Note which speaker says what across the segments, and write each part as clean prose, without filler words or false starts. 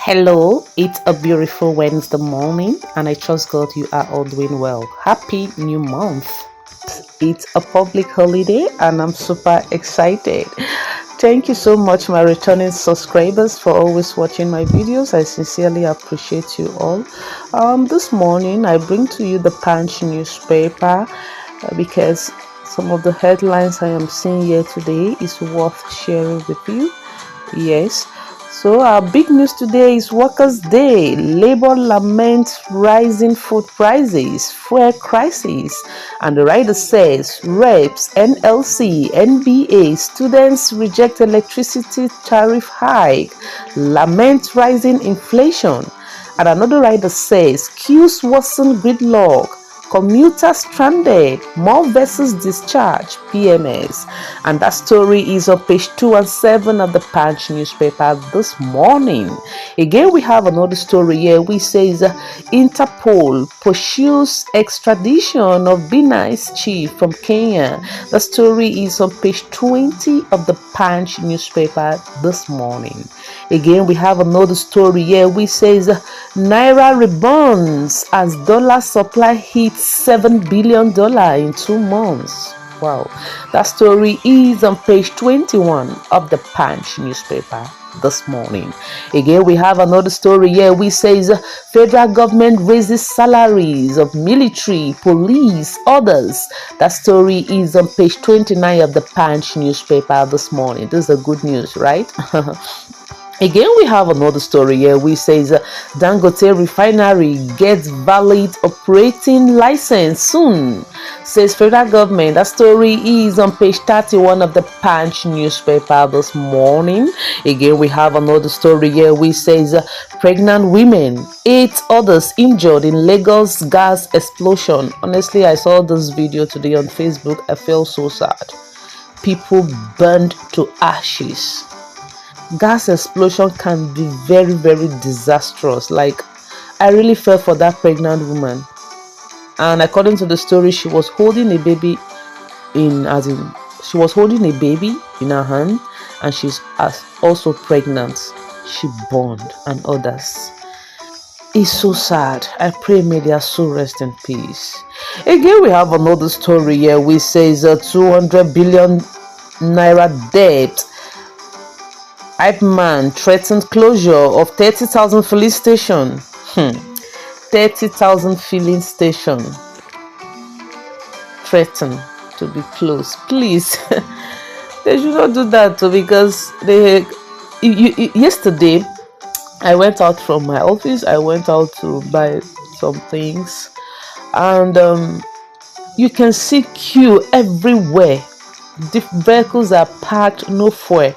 Speaker 1: Hello, it's a beautiful Wednesday morning, and I trust God you are all doing well. Happy new month! It's a public holiday, and I'm super excited. Thank you so much, my returning subscribers, for always watching my videos. I sincerely appreciate you all. This morning, I bring to you the Punch newspaper because some of the headlines I am seeing here today is worth sharing with you. Yes. So our big news today is Workers' Day. Labor laments rising food prices, fuel crisis, and the writer says reps, NLC, NBA, students reject electricity tariff hike, lament rising inflation. And another writer says queues worsen gridlock, commuters stranded, more vessels discharged, PMS. And that story is on page 2 and 7 of the Punch newspaper this morning. Again, we have another story here which says Interpol pursues extradition of Benin's chief from Kenya. The story is on page 20 of the Punch newspaper this morning. Again, we have another story here which says Naira rebounds as dollar supply hits $7 billion in 2 months. Wow, that story is on page 21 of the Punch newspaper this morning. Again, we have another story here which says federal government raises salaries of military, police, others. That story is on page 29 of the Punch newspaper this morning. This is the good news, right? Again, we have another story here which says Dangote refinery gets valid operating license soon, says federal government. That story is on page 31 of the Punch newspaper this morning. Again, we have another story here which says pregnant women, 8 others injured in Lagos gas explosion. Honestly, I saw this video today on Facebook. I felt so sad. People burned to ashes. Gas explosion can be very, very disastrous. Like, I really felt for that pregnant woman, and according to the story, she was holding a baby she was holding a baby in her hand, and she's also pregnant. She burned, and others. It's so sad. I pray may their soul rest in peace. Again, we have another story here which says 200 billion naira debt. Hype man threatened closure of 30,000 filling station. 30,000 filling station threatened to be closed. Please, they should not do that too, because yesterday I went out from my office. I went out to buy some things, and you can see queue everywhere. The vehicles are packed, no fuel.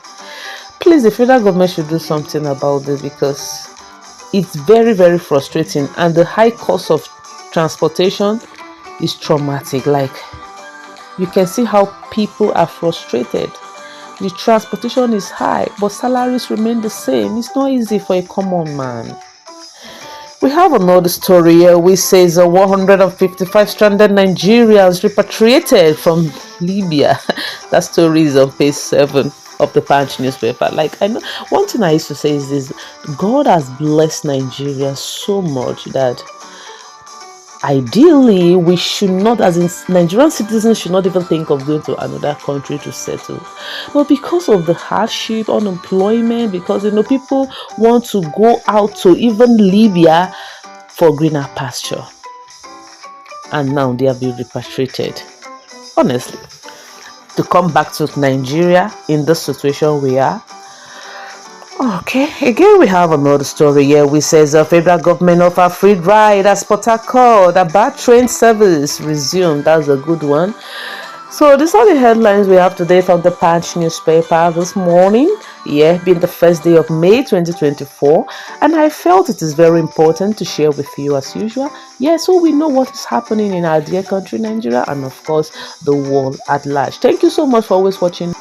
Speaker 1: Please, the federal government should do something about this, because it's very, very frustrating, and the high cost of transportation is traumatic. Like, you can see how people are frustrated. The transportation is high, but salaries remain the same. It's not easy for a common man. We have another story here which says 155 stranded Nigerians repatriated from Libya. That story is on page 7 of the Punch newspaper. Like, I know one thing I used to say is this: God has blessed Nigeria so much that ideally we should not, as in Nigerian citizens, should not even think of going to another country to settle. But because of the hardship, unemployment, because people want to go out to even Libya for greener pasture, and now they have been repatriated. Honestly, to come back to Nigeria in this situation we are. Okay, again we have another story here which says the federal government offer free ride at Port Harcourt. About train service resumed. That's a good one. So these are the headlines we have today from the Punch newspaper this morning. Yeah, being the first day of May 2024, and I felt it is very important to share with you as usual. Yeah, so we know what is happening in our dear country Nigeria, and of course the world at large. Thank you so much for always watching.